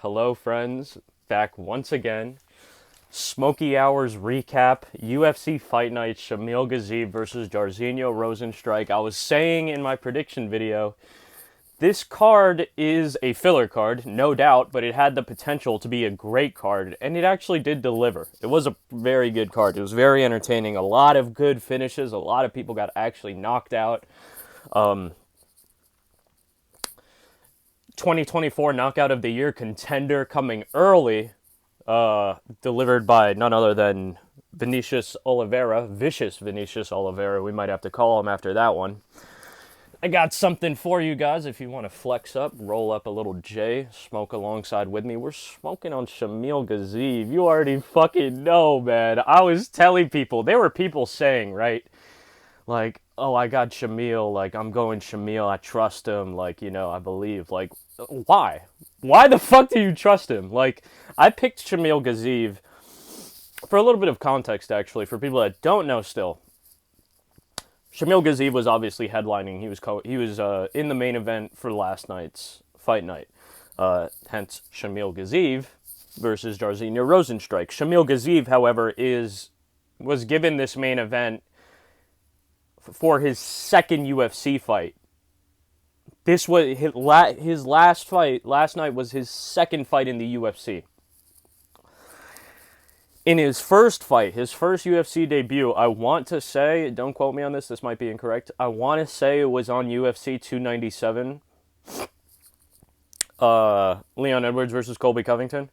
Hello, friends. Back once again. Smokey Hours recap. UFC Fight Night. Gaziev versus Rozenstruik. I was saying in my prediction video, this card is a filler card, no doubt, but it had the potential to be a great card, and it actually did deliver. It was a very good card. It was very entertaining. A lot of good finishes. A lot of people got actually knocked out. 2024 Knockout of the Year contender coming early, delivered by none other than Vicious Vinicius Oliveira. We might have to call him after that one. I got something for you guys if you want to flex up, roll up a little J, smoke alongside with me. We're smoking on Gaziev. You already fucking know, man. I was telling people, there were people saying, right, like, oh, I got Shamil, like, I'm going Shamil, I trust him, like, I believe, like, why? Why the fuck do you trust him? Like, I picked Gaziev for a little bit of context, actually, for people that don't know still. Gaziev was obviously headlining. He was in the main event for last night's fight night. Hence, Gaziev versus Rozenstruik. Gaziev, however, was given this main event for his second UFC fight. This was his last fight. Last night was his second fight in the UFC. In his first fight, his first UFC debut, I want to say, don't quote me on this might be incorrect, I want to say it was on UFC 297. Leon Edwards versus Colby Covington.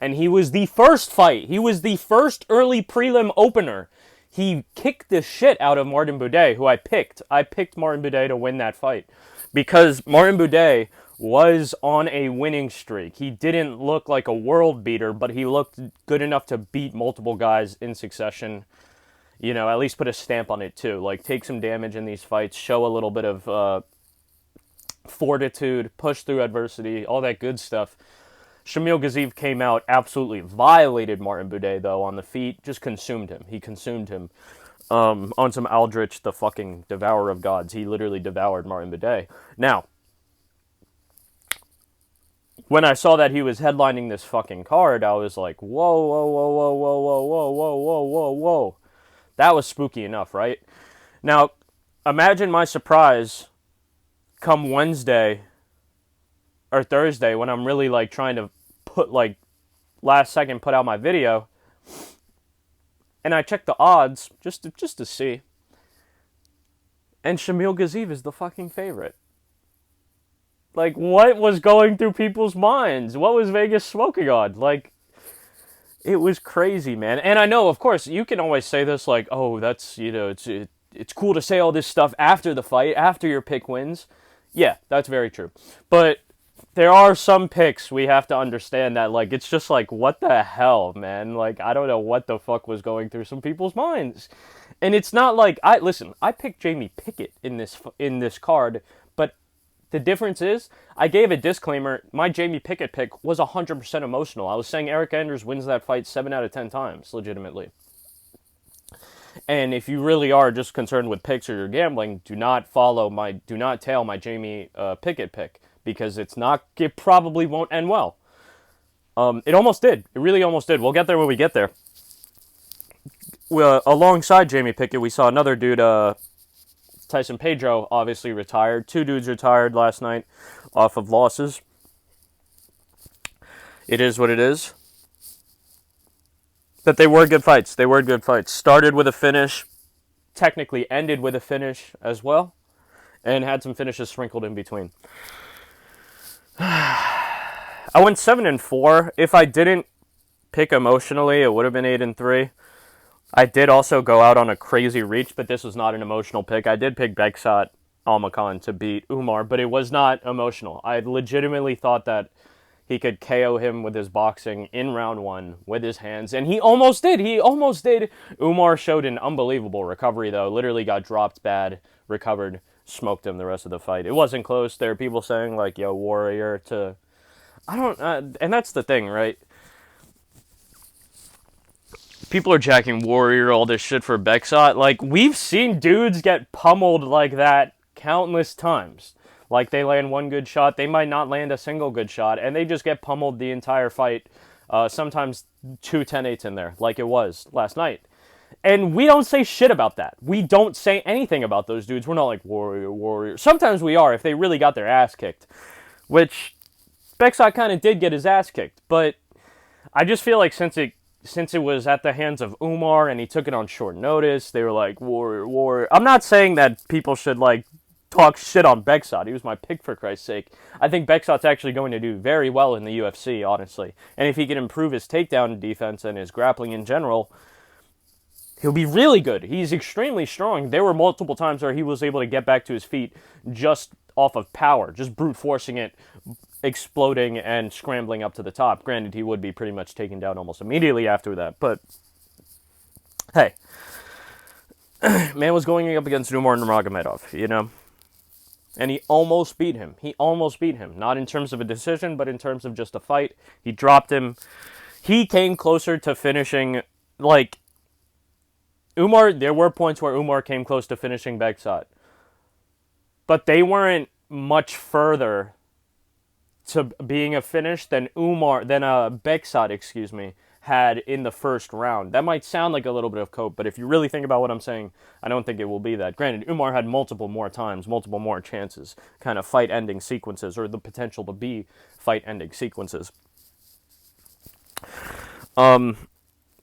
And he was the first fight. He was the first early prelim opener. He kicked the shit out of Martin Buday, who I picked. I picked Martin Buday to win that fight because Martin Buday was on a winning streak. He didn't look like a world beater, but he looked good enough to beat multiple guys in succession. At least put a stamp on it too. Like, take some damage in these fights, show a little bit of fortitude, push through adversity, all that good stuff. Gaziev came out, absolutely violated Martin Buday, though, on the feet. Just consumed him. He consumed him. On some Aldrich, the fucking devourer of gods. He literally devoured Martin Buday. Now, when I saw that he was headlining this fucking card, I was like, whoa, whoa, whoa, whoa, whoa, whoa, whoa, whoa, whoa, whoa, whoa. That was spooky enough, right? Now, imagine my surprise come Wednesday or Thursday when I'm really, like, trying to last second put out my video, and I check the odds just to see, and Gaziev is the fucking favorite. Like, what was going through people's minds? What was Vegas smoking on? Like, it was crazy, man. And I know, of course, you can always say this, like, oh, that's, it's cool to say all this stuff after the fight, after your pick wins. Yeah, that's very true. But there are some picks we have to understand that, like, it's just like, what the hell, man? Like, I don't know what the fuck was going through some people's minds. And it's not like, I picked Jamie Pickett in this card, but the difference is, I gave a disclaimer, my Jamie Pickett pick was 100% emotional. I was saying Eric Anders wins that fight 7 out of 10 times, legitimately. And if you really are just concerned with picks or you're gambling, do not tail my Jamie Pickett pick. Because it probably won't end well. It almost did. It really almost did. We'll get there when we get there. Alongside Jamie Pickett, we saw another dude, Tyson Pedro, obviously retired. 2 dudes retired last night off of losses. It is what it is. But they were good fights. Started with a finish. Technically ended with a finish as well. And had some finishes sprinkled in between. I went 7-4. If I didn't pick emotionally, it would have been 8-3. I did also go out on a crazy reach, but this was not an emotional pick. I did pick Beksat Almakhan to beat Umar, but it was not emotional. I legitimately thought that he could KO him with his boxing in round 1 with his hands, and he almost did. Umar showed an unbelievable recovery, though. Literally got dropped bad, recovered, smoked him the rest of the fight. It wasn't close. There are people saying, like, yo, Warrior to... and that's the thing, right? People are jacking Warrior, all this shit for Beksat. Like, we've seen dudes get pummeled like that countless times. Like, they land one good shot, they might not land a single good shot, and they just get pummeled the entire fight. Sometimes 2 10-8s in there, like it was last night. And we don't say shit about that. We don't say anything about those dudes. We're not like, warrior, warrior. Sometimes we are if they really got their ass kicked. Which, Bekzat kind of did get his ass kicked. But I just feel like since it was at the hands of Umar and he took it on short notice, they were like, warrior, warrior. I'm not saying that people should, like, talk shit on Bekzat. He was my pick, for Christ's sake. I think Bekzat's actually going to do very well in the UFC, honestly. And if he can improve his takedown defense and his grappling in general, he'll be really good. He's extremely strong. There were multiple times where he was able to get back to his feet just off of power, just brute forcing it, exploding and scrambling up to the top. Granted, he would be pretty much taken down almost immediately after that, but hey, man was going up against Umar Nurmagomedov, you know? And he almost beat him. He almost beat him. Not in terms of a decision, but in terms of just a fight. He dropped him. He came closer to finishing, like, Umar, there were points where Umar came close to finishing Bekzat. But they weren't much further to being a finish than Bekzat, had in the first round. That might sound like a little bit of cope, but if you really think about what I'm saying, I don't think it will be that. Granted, Umar had multiple more chances, kind of fight-ending sequences, or the potential to be fight-ending sequences.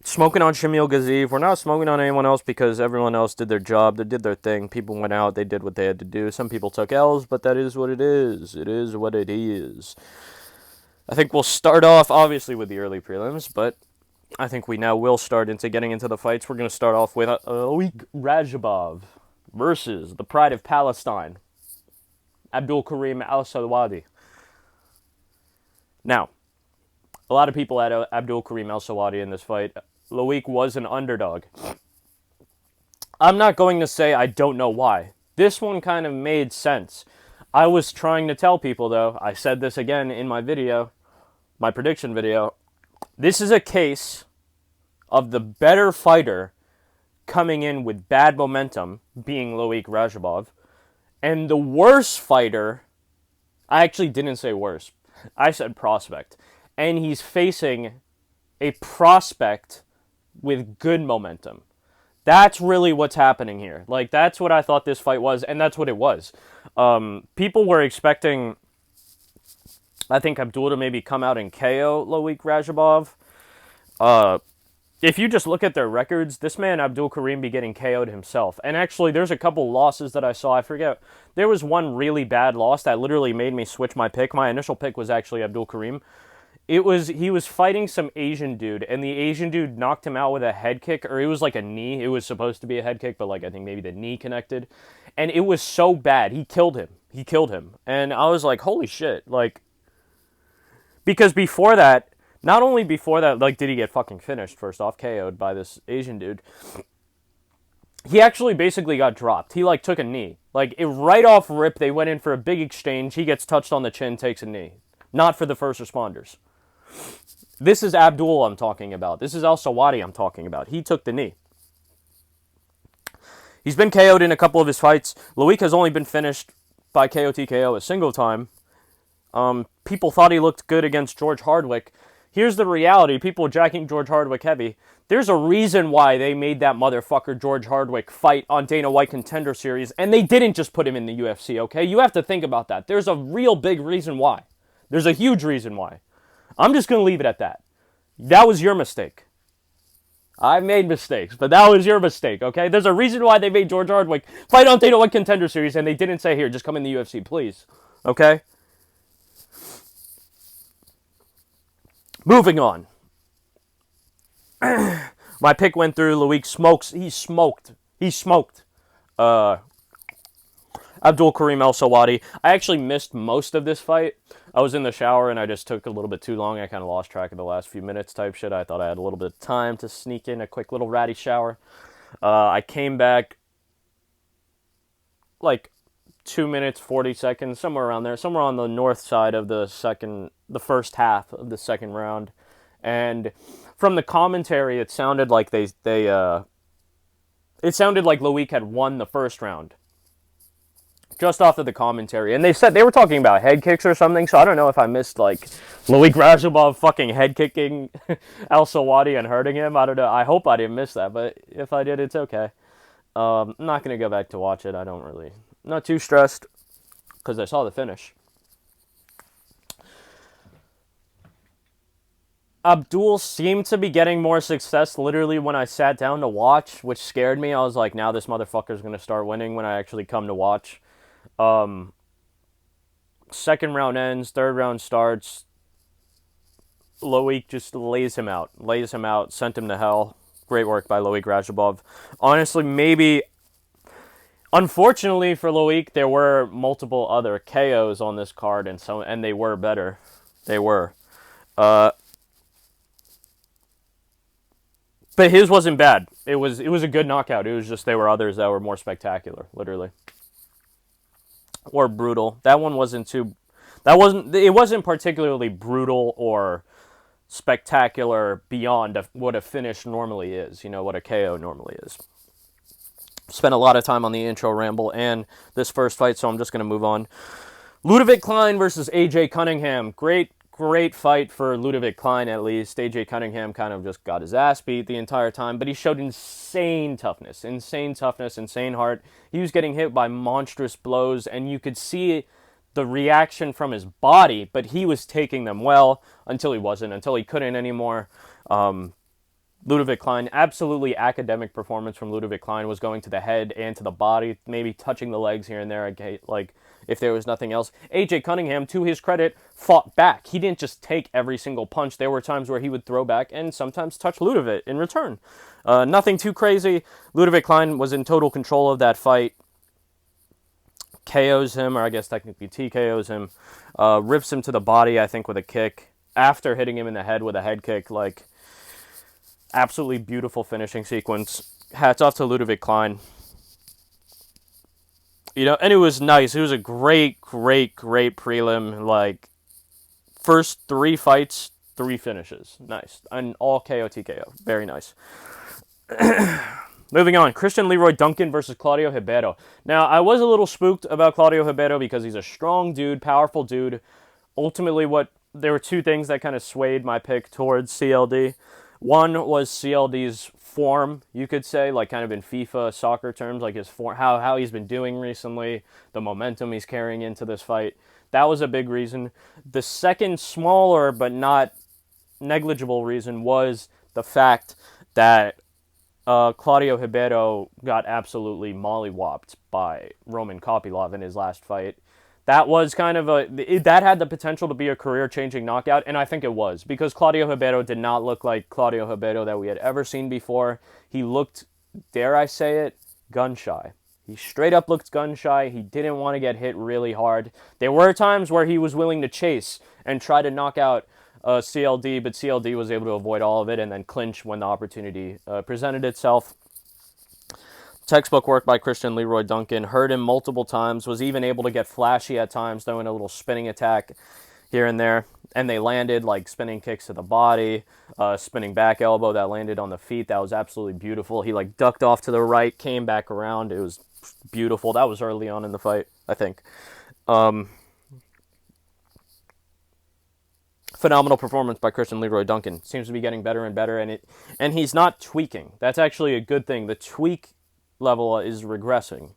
Smoking on Shamil Gaziev. We're not smoking on anyone else because everyone else did their job. They did their thing. People went out. They did what they had to do. Some people took L's, but that is what it is. It is what it is. I think we'll start off, obviously, with the early prelims, but I think we now will start into getting into the fights. We're going to start off with Loic Radzhabov versus the Pride of Palestine, Abdul-Kareem Al-Selwady. Now, a lot of people had Abdul-Kareem Al-Selwady in this fight. Loic was an underdog. I'm not going to say I don't know why. This one kind of made sense. I was trying to tell people, though, I said this again in my video, my prediction video, this is a case of the better fighter coming in with bad momentum, being Loic Radzhabov, and the worse fighter, I actually didn't say worse, I said prospect, and he's facing a prospect with good momentum. That's really what's happening here. Like, that's what I thought this fight was, and that's what it was. People were expecting, I think, Abdul to maybe come out and KO Loic Radzhabov. If you just look at their records, this man, Abdul-Kareem, be getting KO'd himself. And actually, there's a couple losses that I saw. I forget. There was one really bad loss that literally made me switch my pick. My initial pick was actually Abdul-Kareem. He was fighting some Asian dude, and the Asian dude knocked him out with a head kick, or it was like a knee. It was supposed to be a head kick, but like I think maybe the knee connected. And it was so bad. He killed him. And I was like, holy shit. Like, because before that, not only before that, like, did he get fucking finished, first off, KO'd by this Asian dude, he actually basically got dropped. He, like, took a knee. Like, right off rip, they went in for a big exchange. He gets touched on the chin, takes a knee. Not for the first responders. This is Abdul I'm talking about. This is Al-Selwady I'm talking about. He took the knee. He's been KO'd in a couple of his fights. Loic has only been finished by KO-TKO a single time. People thought he looked good against George Hardwick. Here's the reality. People jacking George Hardwick heavy. There's a reason why they made that motherfucker George Hardwick fight on Dana White Contender Series, and they didn't just put him in the UFC, okay? You have to think about that. There's a real big reason why. There's a huge reason why. I'm just going to leave it at that. That was your mistake. I've made mistakes, but that was your mistake, okay? There's a reason why they made George Hardwick fight on Dana White Contender Series, and they didn't say, here, just come in the UFC, please. Okay? Moving on. My pick went through. Loic smokes. He smoked. Abdul-Kareem Al-Selwady. I actually missed most of this fight. I was in the shower and I just took a little bit too long. I kind of lost track of the last few minutes type shit. I thought I had a little bit of time to sneak in a quick little ratty shower. I came back like 2 minutes, 40 seconds, somewhere around there, somewhere on the north side of the first half of the second round. And from the commentary, it sounded like it sounded like Loic had won the first round. just off of the commentary. And they said they were talking about head kicks or something, so I don't know if I missed, like, Loic Rajabov fucking head kicking Al-Selwady and hurting him. I don't know. I hope I didn't miss that, but if I did, it's okay. I'm not going to go back to watch it. Not too stressed, because I saw the finish. Abdul seemed to be getting more success literally when I sat down to watch, which scared me. I was like, now this motherfucker's going to start winning when I actually come to watch. Second round ends, third round starts. Loic just lays him out, sent him to hell. Great work by Loic Rajabov. Honestly, unfortunately for Loic, there were multiple other KOs on this card, and they were better. They were. But his wasn't bad. It was a good knockout. It was just there were others that were more spectacular, literally. Or brutal. It wasn't particularly brutal or spectacular beyond what a finish normally is, what a KO normally is. Spent a lot of time on the intro ramble and this first fight, so I'm just going to move on. Ludovic Klein versus AJ Cunningham. Great fight for Ludovic Klein, at least. AJ Cunningham kind of just got his ass beat the entire time, but he showed insane toughness, insane heart. He was getting hit by monstrous blows, and you could see the reaction from his body, but he was taking them well until he couldn't anymore. Ludovic Klein, absolutely academic performance from Ludovic Klein, was going to the head and to the body, maybe touching the legs here and there, like if there was nothing else. AJ Cunningham, to his credit, fought back. He didn't just take every single punch. There were times where he would throw back and sometimes touch Ludovic in return. Nothing too crazy. Ludovic Klein was in total control of that fight. KOs him, or I guess technically TKOs him. Rips him to the body, I think, with a kick. After hitting him in the head with a head kick, like, absolutely beautiful finishing sequence. Hats off to Ludovic Klein. And it was nice. It was a great prelim. Like, first 3 fights, 3 finishes. Nice. And all KO, TKO. Very nice. Moving on. Christian Leroy Duncan versus Claudio Ribeiro. Now, I was a little spooked about Claudio Ribeiro because he's a strong dude, powerful dude. Ultimately, there were 2 things that kind of swayed my pick towards CLD. One was CLD's form, you could say, like kind of in FIFA soccer terms, like his form, how he's been doing recently, the momentum he's carrying into this fight. That was a big reason. The second smaller but not negligible reason was the fact that Claudio Ribeiro got absolutely mollywopped by Roman Kopylov in his last fight. That was kind of that had the potential to be a career-changing knockout, and I think it was, because Claudio Ribeiro did not look like Claudio Ribeiro that we had ever seen before. He looked, dare I say it, gun-shy. He straight up looked gun-shy. He didn't want to get hit really hard. There were times where he was willing to chase and try to knock out CLD, but CLD was able to avoid all of it and then clinch when the opportunity presented itself. Textbook work by Christian Leroy Duncan. Hurt him multiple times. Was even able to get flashy at times, throwing a little spinning attack here and there. And they landed like spinning kicks to the body, spinning back elbow that landed on the feet. That was absolutely beautiful. He like ducked off to the right, came back around. It was beautiful. That was early on in the fight, I think. Phenomenal performance by Christian Leroy Duncan. Seems to be getting better and better, and he's not tweaking. That's actually a good thing. The tweak level is regressing.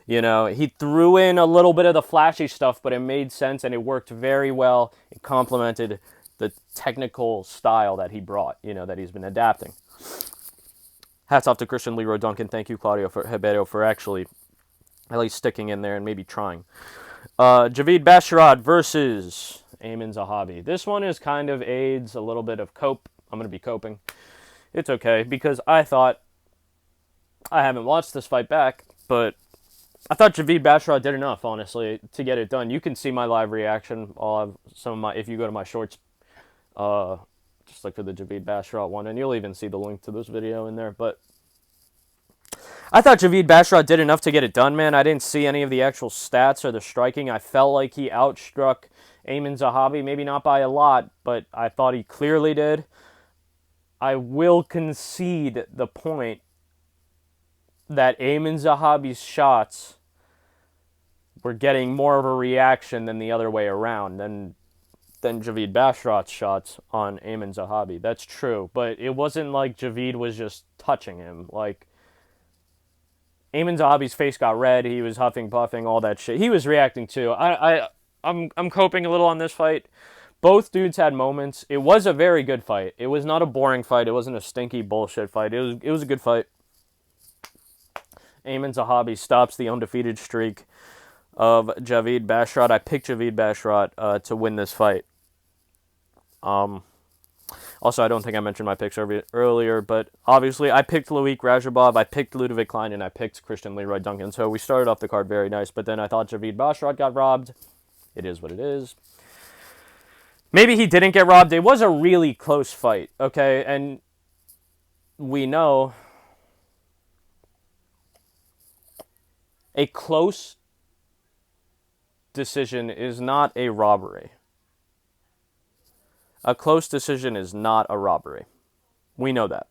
He threw in a little bit of the flashy stuff, but it made sense and it worked very well. It complemented the technical style that he brought, that he's been adapting. Hats off to Christian Leroy Duncan. Thank you, Claudio Ribeiro, for actually at least sticking in there and maybe trying. Javid Basharat versus Amin Zahabi. This one is kind of aids a little bit of cope. I'm going to be coping. It's okay, because I haven't watched this fight back, but I thought Javid Basharat did enough, honestly, to get it done. You can see my live reaction. I'll have if you go to my shorts, just look for the Javid Basharat one, and you'll even see the link to this video in there. But I thought Javid Basharat did enough to get it done, man. I didn't see any of the actual stats or the striking. I felt like he outstruck Amin Zahabi, maybe not by a lot, but I thought he clearly did. I will concede the point that Amin Zahabi's shots were getting more of a reaction than the other way around, than Javid Basharat's shots on Ayman Zahabi. That's true, but it wasn't like Javid was just touching him. Like, Ayman Zahabi's face got red. He was huffing, puffing, all that shit. He was reacting too. I'm coping a little on this fight. Both dudes had moments. It was a very good fight. It was not a boring fight. It wasn't a stinky bullshit fight. It was a good fight. Ayman Zahabi stops the undefeated streak of Javid Basharat. I picked Javid Basharat to win this fight. Also, I don't think I mentioned my picks earlier, but obviously I picked Loic Rajabov, I picked Ludovic Klein, and I picked Christian Leroy Duncan. So we started off the card very nice, but then I thought Javid Basharat got robbed. It is what it is. Maybe he didn't get robbed. It was a really close fight, okay? And we know a close decision is not a robbery. A close decision is not a robbery. We know that.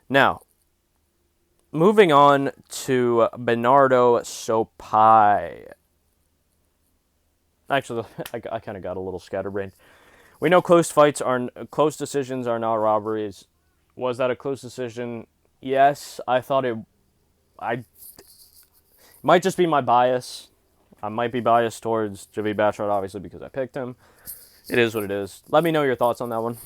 Now, moving on to Bernardo Sopai. Actually, I kind of got a little scatterbrained. We know close decisions are not robberies. Was that a close decision? Yes, I thought it might just be my bias. I might be biased towards Javid Basharat, obviously, because I picked him. It is what it is. Let me know your thoughts on that one.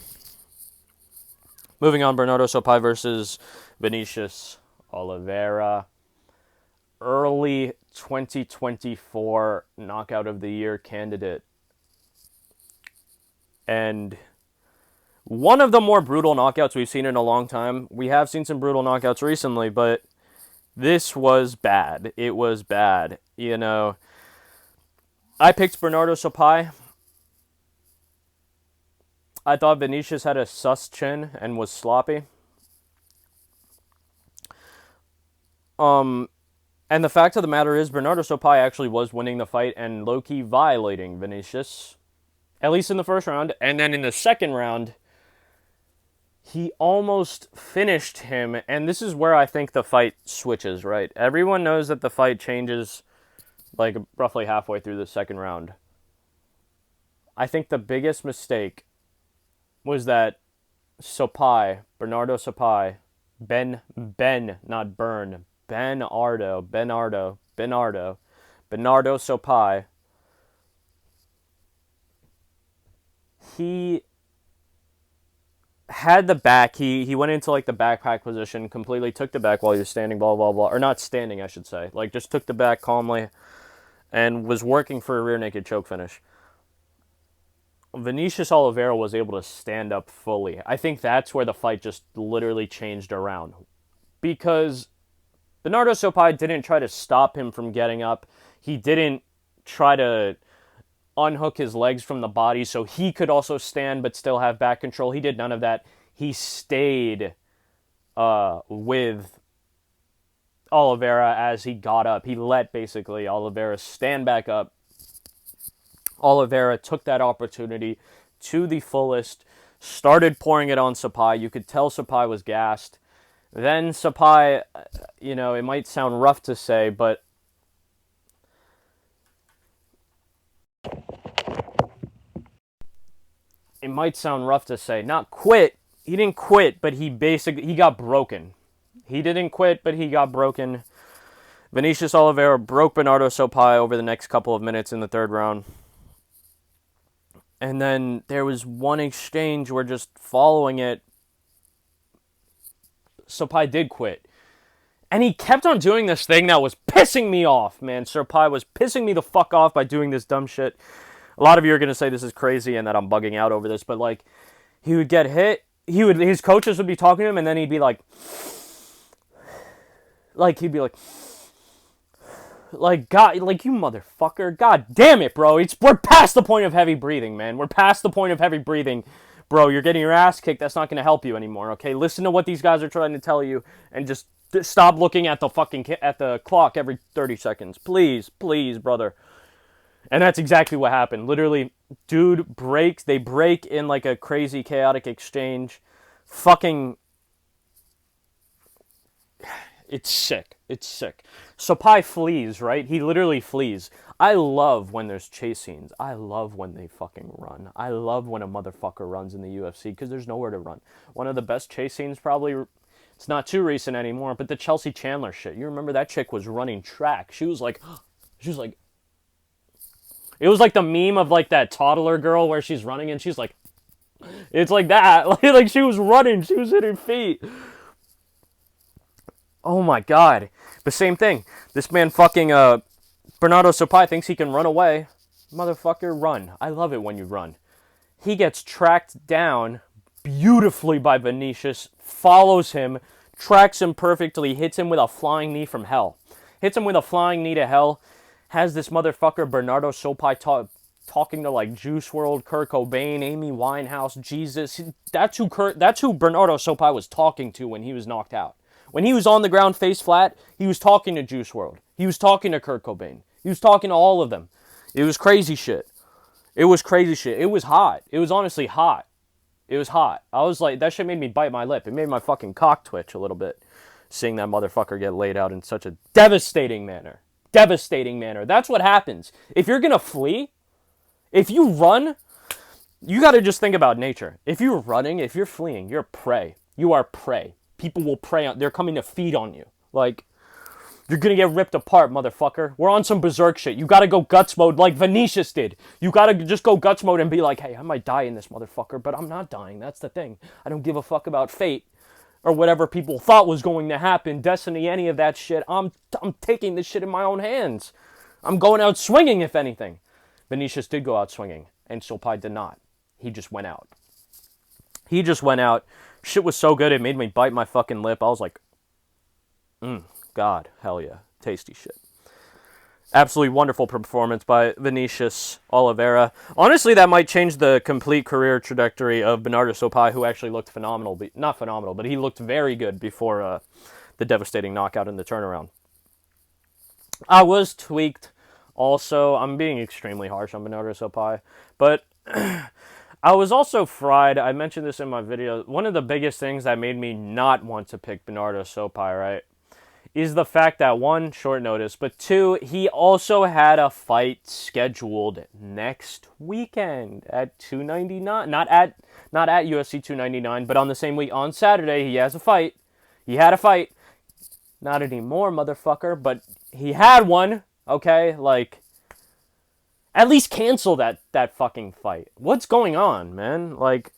Moving on, Bernardo Sopai versus Vinicius Oliveira. Early 2024 Knockout of the Year candidate. And one of the more brutal knockouts we've seen in a long time. We have seen some brutal knockouts recently, but this was bad. It was bad. You know, I picked Bernardo Sopai. I thought Vinicius had a sus chin and was sloppy. And the fact of the matter is, Bernardo Sopai actually was winning the fight and low-key violating Vinicius, at least in the first round. And then in the second round, he almost finished him. And this is where I think the fight switches, right? Everyone knows that the fight changes like roughly halfway through the second round. I think the biggest mistake was that Bernardo Sopai, Bernardo Sopai, he had the back, he went into like the backpack position, completely took the back while he was standing, blah, blah, blah, or not standing, I should say, like just took the back calmly and was working for a rear naked choke finish. Vinicius Oliveira was able to stand up fully. I think that's where the fight just literally changed around. Because Bernardo Sopai didn't try to stop him from getting up. He didn't try to unhook his legs from the body so he could also stand but still have back control. He did none of that. He stayed with Oliveira as he got up. He let basically Oliveira stand back up. Oliveira took that opportunity to the fullest, started pouring it on Sopai. You could tell Sopai was gassed. Then Sopai, you know, it might sound rough to say, but not quit. He didn't quit, but he got broken. He didn't quit, but he got broken. Vinicius Oliveira broke Bernardo Sopai over the next couple of minutes in the third round. And then there was one exchange where just following it, Sopai did quit. And he kept on doing this thing that was pissing me off, man. Sopai was pissing me the fuck off by doing this dumb shit. A lot of you are going to say this is crazy and that I'm bugging out over this, but like, he would get hit. His coaches would be talking to him, and then he'd be like, God, like, you motherfucker. God damn it, bro. We're past the point of heavy breathing, man. We're past the point of heavy breathing. Bro, you're getting your ass kicked. That's not going to help you anymore, okay? Listen to what these guys are trying to tell you and just stop looking at the clock every 30 seconds. Please, please, brother. And that's exactly what happened. Literally, dude breaks. They break in like a crazy, chaotic exchange. Fucking... It's sick. It's sick. Sopai flees, right? He literally flees. I love when there's chase scenes. I love when they fucking run. I love when a motherfucker runs in the UFC because there's nowhere to run. One of the best chase scenes probably, it's not too recent anymore, but the Chelsea Chandler shit. You remember that chick was running track. She was like, it was like the meme of like that toddler girl where she's running and she's like, it's like that. Like she was running. She was hitting feet. Oh my God. The same thing. This man fucking, Bernardo Sopai thinks he can run away. Motherfucker, run. I love it when you run. He gets tracked down beautifully by Vinicius, follows him, tracks him perfectly, hits him with a flying knee from hell. Hits him with a flying knee to hell. Has this motherfucker Bernardo Sopai talking to like Juice WRLD, Kurt Cobain, Amy Winehouse, Jesus. That's who Bernardo Sopai was talking to when he was knocked out. When he was on the ground face flat, he was talking to Juice WRLD. He was talking to Kurt Cobain. He was talking to all of them. It was crazy shit. It was crazy shit. It was hot. It was honestly hot. It was hot. I was like, that shit made me bite my lip. It made my fucking cock twitch a little bit. Seeing that motherfucker get laid out in such a devastating manner. Devastating manner. That's what happens. If you're gonna flee, if you run, you gotta just think about nature. If you're running, if you're fleeing, you're prey. You are prey. People will prey on, they're coming to feed on you. Like, you're gonna get ripped apart, motherfucker. We're on some berserk shit. You gotta go guts mode like Vinicius did. You gotta just go guts mode and be like, hey, I might die in this motherfucker, but I'm not dying. That's the thing. I don't give a fuck about fate or whatever people thought was going to happen. Destiny, any of that shit. I'm taking this shit in my own hands. I'm going out swinging, if anything. Vinicius did go out swinging, and Sopai did not. He just went out. He just went out. Shit was so good, it made me bite my fucking lip. I was like, God, hell yeah. Tasty shit. Absolutely wonderful performance by Vinicius Oliveira. Honestly, that might change the complete career trajectory of Bernardo Sopai, who actually looked phenomenal. Not phenomenal, but he looked very good before the devastating knockout in the turnaround. I was tweaked also. I'm being extremely harsh on Bernardo Sopai, but I was also fried. I mentioned this in my video. One of the biggest things that made me not want to pick Bernardo Sopai, right, is the fact that, one, short notice, but two, he also had a fight scheduled next weekend at 299. Not at UFC 299, but on the same week, on Saturday, he has a fight. He had a fight. Not anymore, motherfucker, but he had one, okay? Like, at least cancel that fucking fight. What's going on, man? Like,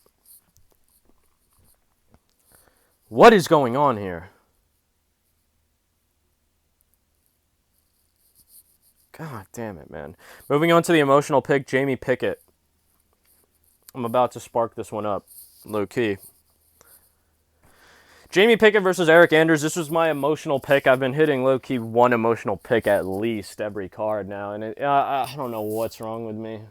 what is going on here? God damn it, man. Moving on to the emotional pick, Jamie Pickett. I'm about to spark this one up, low-key. Jamie Pickett versus Eric Anders. This was my emotional pick. I've been hitting low-key one emotional pick at least every card now, and I don't know what's wrong with me.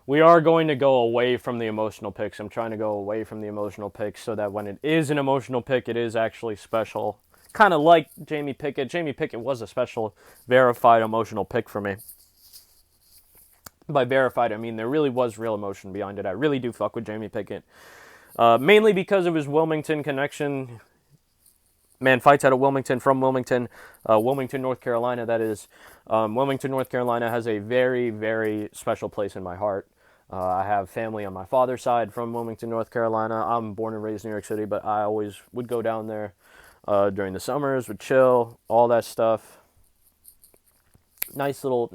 We are going to go away from the emotional picks. I'm trying to go away from the emotional picks so that when it is an emotional pick, it is actually special. Kind of like Jamie Pickett. Jamie Pickett was a special, verified emotional pick for me. By verified, I mean there really was real emotion behind it. I really do fuck with Jamie Pickett. Mainly because of his Wilmington connection. Man fights out of Wilmington, from Wilmington, North Carolina, that is. Wilmington, North Carolina has a very, very special place in my heart. I have family on my father's side from Wilmington, North Carolina. I'm born and raised in New York City, but I always would go down there during the summers, would chill, all that stuff. Nice little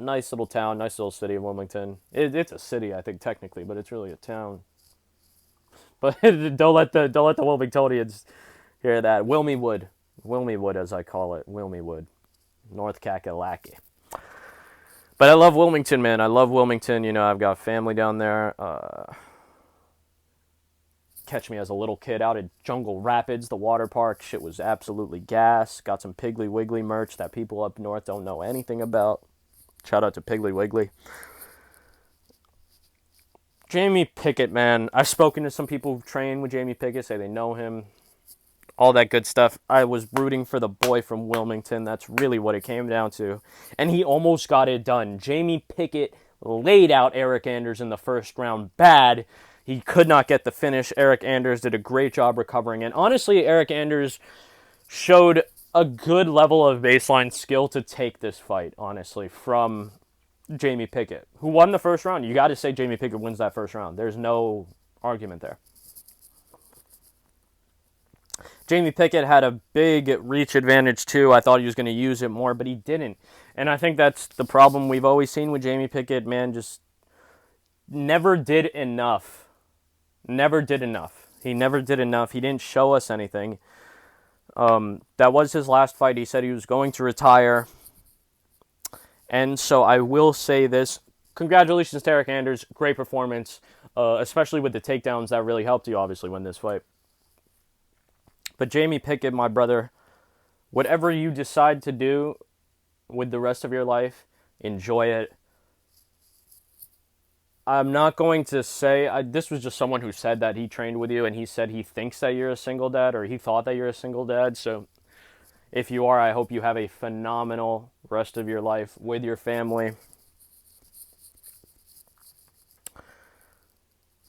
town, nice little city of Wilmington. It's a city, I think, technically, but it's really a town. But don't let the Wilmingtonians hear that. Wilmywood, as I call it, Wilmywood, North Kakalaki. But I love Wilmington, man. I love Wilmington. You know, I've got family down there. Catch me as a little kid out at Jungle Rapids, the water park. Shit was absolutely gas. Got some Piggly Wiggly merch that people up north don't know anything about. Shout out to Piggly Wiggly. Jamie Pickett, man. I've spoken to some people who train with Jamie Pickett, say they know him. All that good stuff. I was rooting for the boy from Wilmington. That's really what it came down to. And he almost got it done. Jamie Pickett laid out Eric Anders in the first round bad. He could not get the finish. Eric Anders did a great job recovering. And honestly, Eric Anders showed a good level of baseline skill to take this fight, honestly, from Jamie Pickett, who won the first round. You got to say Jamie Pickett wins that first round. There's no argument there. Jamie Pickett had a big reach advantage too. I thought he was going to use it more, but he didn't. And I think that's the problem we've always seen with Jamie Pickett, man, just never did enough. Never did enough. He never did enough. He didn't show us anything. That was his last fight. He said he was going to retire. And so I will say this. Congratulations to Eric Anders. Great performance, especially with the takedowns. That really helped you, obviously, win this fight. But Jamie Pickett, my brother, whatever you decide to do with the rest of your life, enjoy it. I'm not going to say, this was just someone who said that he trained with you, and he said he thinks that you're a single dad, or he thought that you're a single dad. So if you are, I hope you have a phenomenal rest of your life with your family.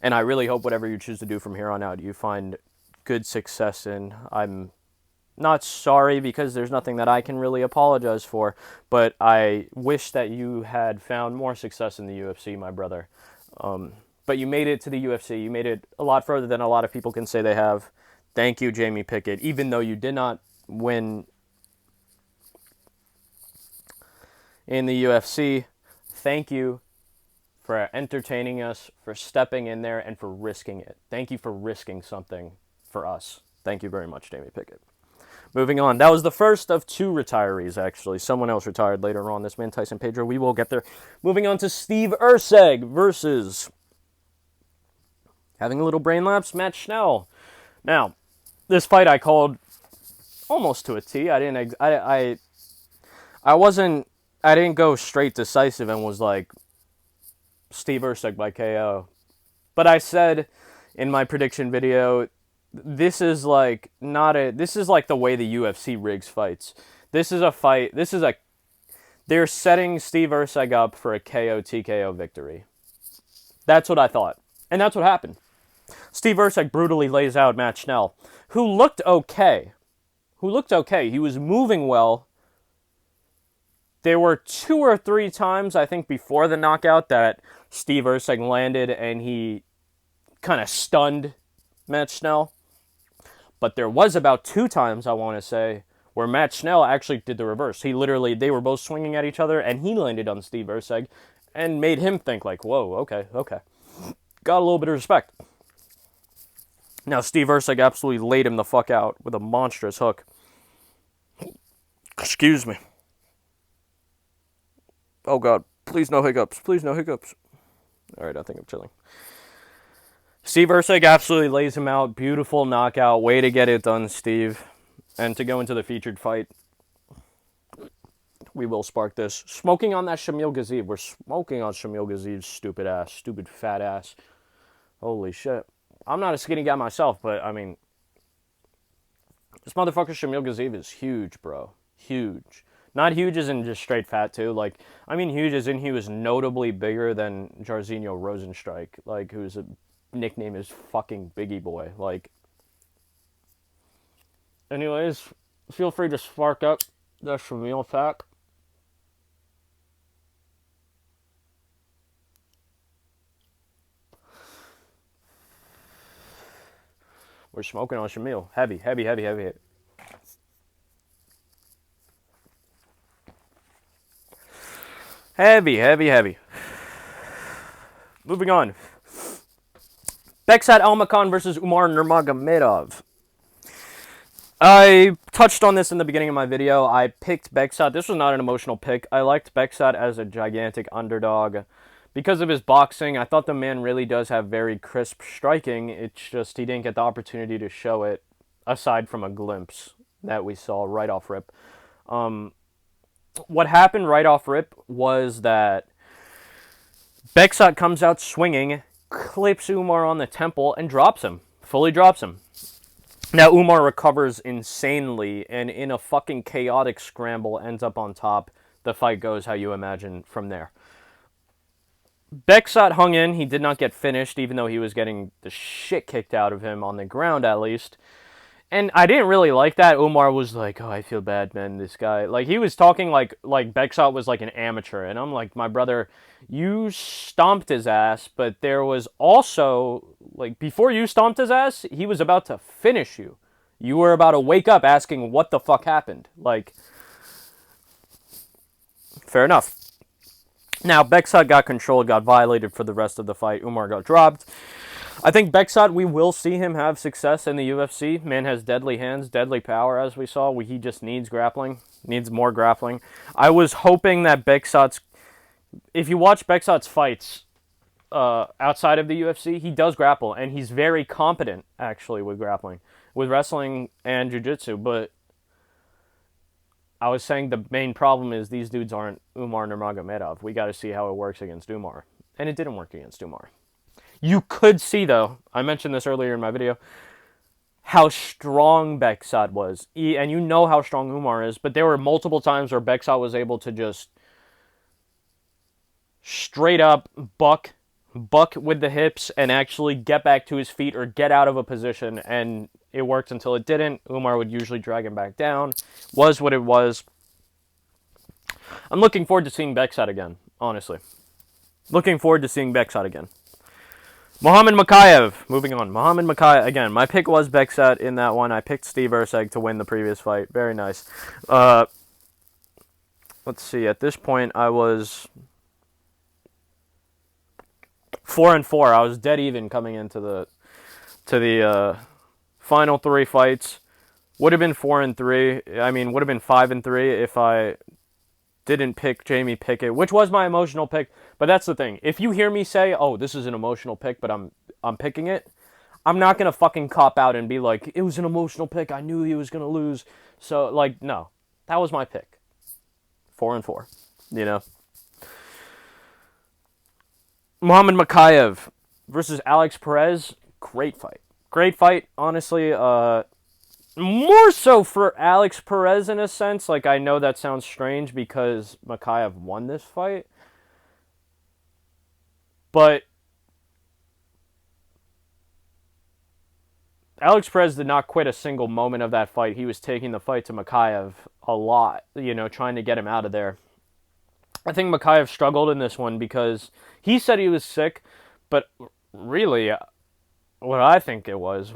And I really hope whatever you choose to do from here on out, you find good success in. I'm not sorry because there's nothing that I can really apologize for, but I wish that you had found more success in the UFC, my brother. But you made it to the UFC. You made it a lot further than a lot of people can say they have. Thank you, Jamie Pickett. Even though you did not win in the UFC, thank you for entertaining us, for stepping in there, and for risking it. Thank you for risking something for us. Thank you very much, Jamie Pickett. Moving on. That was the first of two retirees, actually. Someone else retired later on. This man, Tyson Pedro. We will get there. Moving on to Steve Erceg versus, having a little brain lapse, Matt Schnell. Now, this fight I called almost to a T. I didn't go straight decisive and was like Steve Erceg by KO. But I said in my prediction video, this is like the way the UFC rigs fights. They're setting Steve Erceg up for a KO TKO victory. That's what I thought. And that's what happened. Steve Erceg brutally lays out Matt Schnell, who looked okay. He was moving well. There were 2 or 3 times, I think, before the knockout that Steve Erceg landed and he kind of stunned Matt Schnell. But there was about 2 times, I want to say, where Matt Schnell actually did the reverse. They were both swinging at each other, and he landed on Steve Erceg and made him think like, whoa, okay. Got a little bit of respect. Now, Steve Erceg absolutely laid him the fuck out with a monstrous hook. Excuse me. Oh, God. Please no hiccups. All right, I think I'm chilling. Steve Erceg absolutely lays him out. Beautiful knockout. Way to get it done, Steve. And to go into the featured fight, we will spark this. Smoking on that Shamil Gaziev. We're smoking on Shamil Gaziev's stupid fat ass. Holy shit. I'm not a skinny guy myself, but, I mean, this motherfucker Shamil Gaziev is huge, bro. Huge. Not huge as in just straight fat, too. Like, I mean huge as in he was notably bigger than Jairzinho Rozenstruik, like, whose nickname is fucking Biggie Boy. Like, anyways, feel free to spark up the Shamil fact. We're smoking on Shamil. Heavy. Heavy. Moving on. Beksat Almakhan versus Umar Nurmagomedov. I touched on this in the beginning of my video. I picked Beksat. This was not an emotional pick. I liked Beksat as a gigantic underdog. Because of his boxing, I thought the man really does have very crisp striking. It's just he didn't get the opportunity to show it, aside from a glimpse that we saw right off rip. What happened right off rip was that Beksat comes out swinging, clips Umar on the temple, and fully drops him. Now, Umar recovers insanely, and in a fucking chaotic scramble, ends up on top. The fight goes how you imagine from there. Beksat hung in. He did not get finished, even though he was getting the shit kicked out of him on the ground, at least. And I didn't really like that. Umar was like, "Oh, I feel bad, man. This guy." Like he was talking like Bekshot was like an amateur, and I'm like, "My brother, you stomped his ass, but there was also like before you stomped his ass, he was about to finish you. You were about to wake up asking what the fuck happened." Like, fair enough. Now, Bekshot got controlled, got violated for the rest of the fight. Umar got dropped. I think Bekshot, we will see him have success in the UFC. Man has deadly hands, deadly power, as we saw. He just needs grappling, needs more grappling. I was hoping that Bekshot's... If you watch Bekshot's fights outside of the UFC, he does grapple, and he's very competent, actually, with grappling, with wrestling and jiu-jitsu. But I was saying the main problem is these dudes aren't Umar Nurmagomedov. We got to see how it works against Umar. And it didn't work against Umar. You could see, though, I mentioned this earlier in my video, how strong Bekshot was. And you know how strong Umar is, but there were multiple times where Bekshot was able to just straight up buck with the hips and actually get back to his feet or get out of a position, and it worked until it didn't. Umar would usually drag him back down. Was what it was. I'm looking forward to seeing Bekshot again, honestly. Looking forward to seeing Bekshot again. Muhammad Mokaev, moving on. Muhammad Mokaev, again, my pick was Bekshot in that one. I picked Steve Erceg to win the previous fight. Very nice. Let's see, at this point, I was 4-4. I was dead even coming into the final three fights. Would have been 4-3. I mean, would have been 5-3 if I didn't pick Jamie Pickett, which was my emotional pick. But that's the thing. If you hear me say, "Oh, this is an emotional pick," but I'm picking it, I'm not gonna fucking cop out and be like, "It was an emotional pick. I knew he was gonna lose." So like, no, that was my pick. 4-4. You know. Muhammad Mokaev versus Alex Perez. Great fight. Great fight. Honestly, more so for Alex Perez in a sense. Like, I know that sounds strange because Mokaev won this fight. But Alex Perez did not quit a single moment of that fight. He was taking the fight to Mokaev a lot, trying to get him out of there. I think Mokaev struggled in this one because he said he was sick, but really, what I think it was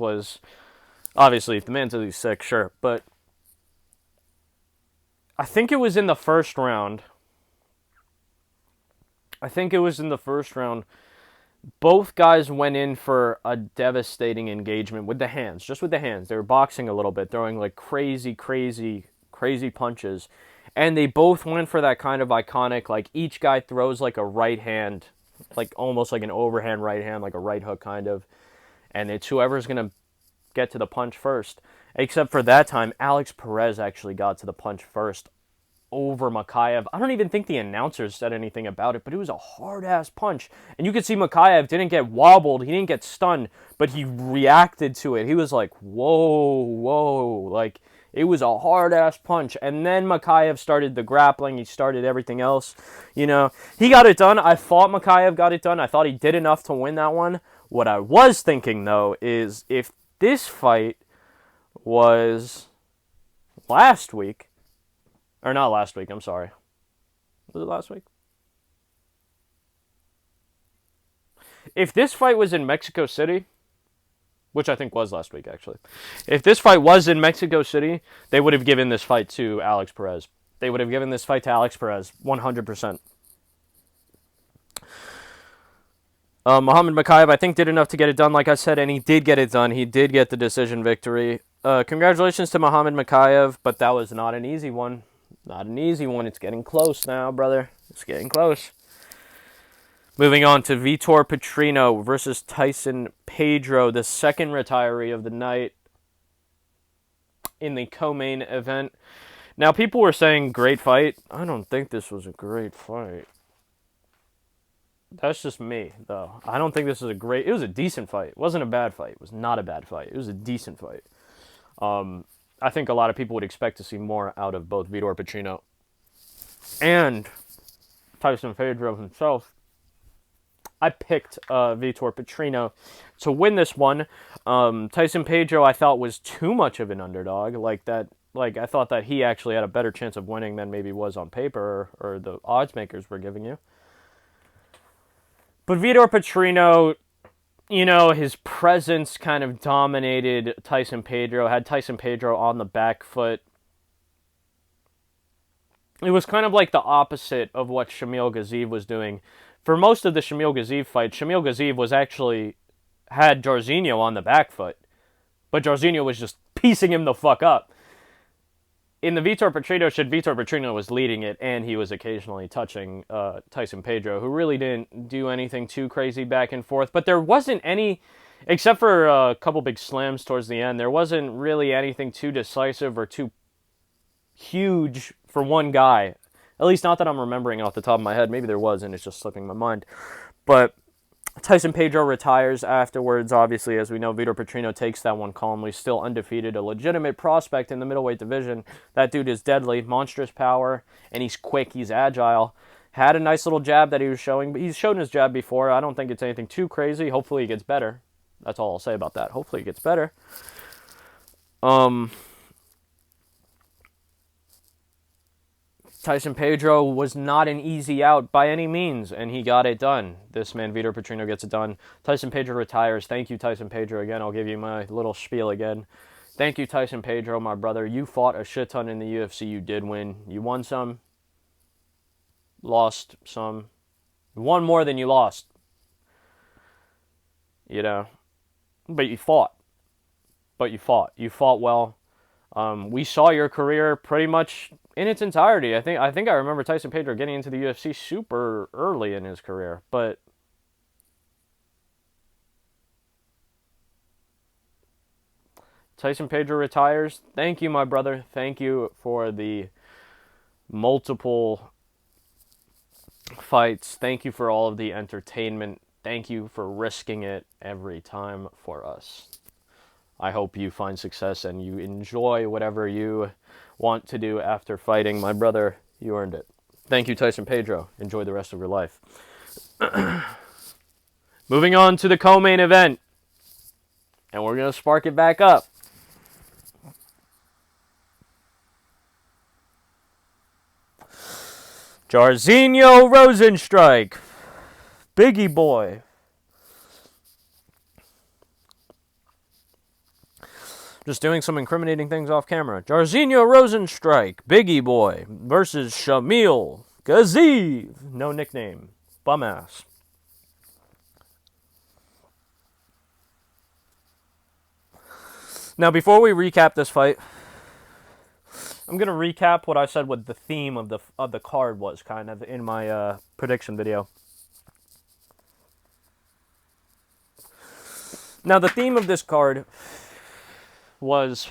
obviously, if the man says he's sick, sure, but I think it was in the first round. Both guys went in for a devastating engagement with the hands, just with the hands. They were boxing a little bit, throwing like crazy punches. And they both went for that kind of iconic, like each guy throws like a right hand, like almost like an overhand right hand, like a right hook kind of. And it's whoever's going to get to the punch first. Except for that time, Alex Perez actually got to the punch first over Mokaev. I don't even think the announcers said anything about it, but it was a hard-ass punch. And you could see Mokaev didn't get wobbled, he didn't get stunned, but he reacted to it. He was like, whoa, like, it was a hard-ass punch. And then Mokaev started the grappling, he started everything else. He got it done. I thought Mokaev got it done. I thought he did enough to win that one. What I was thinking, though, is if this fight was last week, or not last week, I'm sorry. Was it last week? If this fight was in Mexico City, which I think was last week, actually. If this fight was in Mexico City, they would have given this fight to Alex Perez. 100%. Muhammad Mokaev, I think, did enough to get it done, like I said, and he did get it done. He did get the decision victory. Congratulations to Muhammad Mokaev, but that was not an easy one. Not an easy one. It's getting close now, brother. It's getting close. Moving on to Vitor Petrino versus Tyson Pedro, the second retiree of the night in the co-main event. Now, people were saying great fight. I don't think this was a great fight. That's just me, though. I don't think this was it was a decent fight. It wasn't a bad fight. It was not a bad fight. It was a decent fight. I think a lot of people would expect to see more out of both Vitor Petrino and Tyson Pedro himself. I picked Vitor Petrino to win this one. Tyson Pedro I thought was too much of an underdog. Like I thought that he actually had a better chance of winning than maybe was on paper or the odds makers were giving you. But Vitor Petrino, you know, his presence kind of dominated Tyson Pedro, had Tyson Pedro on the back foot. It was kind of like the opposite of what Shamil Gaziev was doing. For most of the Shamil Gaziev fight, Shamil Gaziev was actually had Jairzinho on the back foot, but Jairzinho was just piecing him the fuck up. In the Vitor Petrino shit, Vitor Petrino was leading it, and he was occasionally touching Tyson Pedro, who really didn't do anything too crazy back and forth. But there wasn't any, except for a couple big slams towards the end, there wasn't really anything too decisive or too huge for one guy. At least not that I'm remembering off the top of my head. Maybe there was, and it's just slipping my mind. But Tyson Pedro retires afterwards. Obviously, as we know, Vitor Petrino takes that one calmly, still undefeated, a legitimate prospect in the middleweight division. That dude is deadly, monstrous power, and he's quick, he's agile. Had a nice little jab that he was showing, but he's shown his jab before. I don't think it's anything too crazy. Hopefully he gets better. That's all I'll say about that. Hopefully he gets better. Tyson Pedro was not an easy out by any means, and he got it done. This man, Vitor Petrino, gets it done. Tyson Pedro retires. Thank you, Tyson Pedro, again. I'll give you my little spiel again. Thank you, Tyson Pedro, my brother. You fought a shit ton in the UFC. You did win. You won some, lost some. You won more than you lost. You know, but you fought. You fought well. We saw your career pretty much in its entirety. I think I remember Tyson Pedro getting into the UFC super early in his career, but Tyson Pedro retires. Thank you, my brother. Thank you for the multiple fights. Thank you for all of the entertainment. Thank you for risking it every time for us. I hope you find success and you enjoy whatever you want to do after fighting. My brother, you earned it. Thank you, Tyson Pedro. Enjoy the rest of your life. Moving on to the co-main event. And we're going to spark it back up. Jairzinho Rozenstruik. Biggie boy. Just doing some incriminating things off camera. Jairzinho Rozenstruik, Biggie Boy, versus Shamil Gaziev. No nickname. Bum ass. Now, before we recap this fight, I'm going to recap what I said what the theme of the card was, kind of, in my prediction video. Now, the theme of this card was